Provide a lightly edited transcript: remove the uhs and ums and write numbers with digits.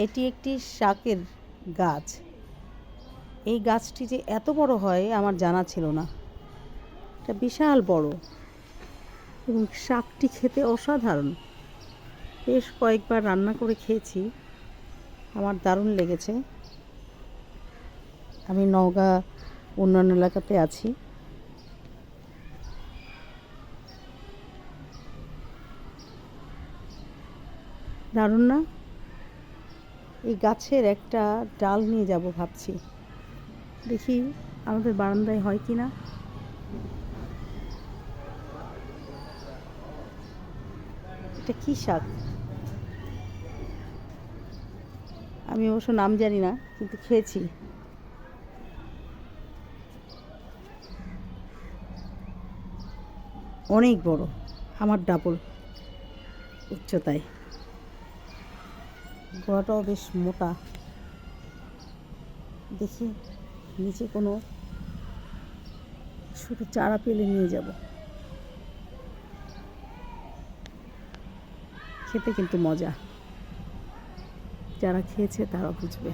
এটি একটি শাকের গাছ। এই গাছটি যে এত বড় হয় আমার জানা ছিল না। এটা বিশাল বড় এবং শাকটি খেতে অসাধারণ। বেশ কয়েকবার রান্না করে খেয়েছি, আমার দারুণ লেগেছে। আমি নওগাঁ উন্নয়ন এলাকাতে আছি। দারুণ না? এই গাছের একটা ডাল নিয়ে যাব ভাবছি, দেখি আমাদের বারান্দায় হয় কি না। এটা কি শাক আমি অবশ্য নাম জানি না, কিন্তু খেয়েছি। অনেক বড়, আমার ডাবল উচ্চতায়। গোড়াটাও বেশ মোটা। দেখি নিচে কোনো ছোটো চারা পেলে নিয়ে যাব। খেতে কিন্তু মজা, যারা খেয়েছে তারা বুঝবে।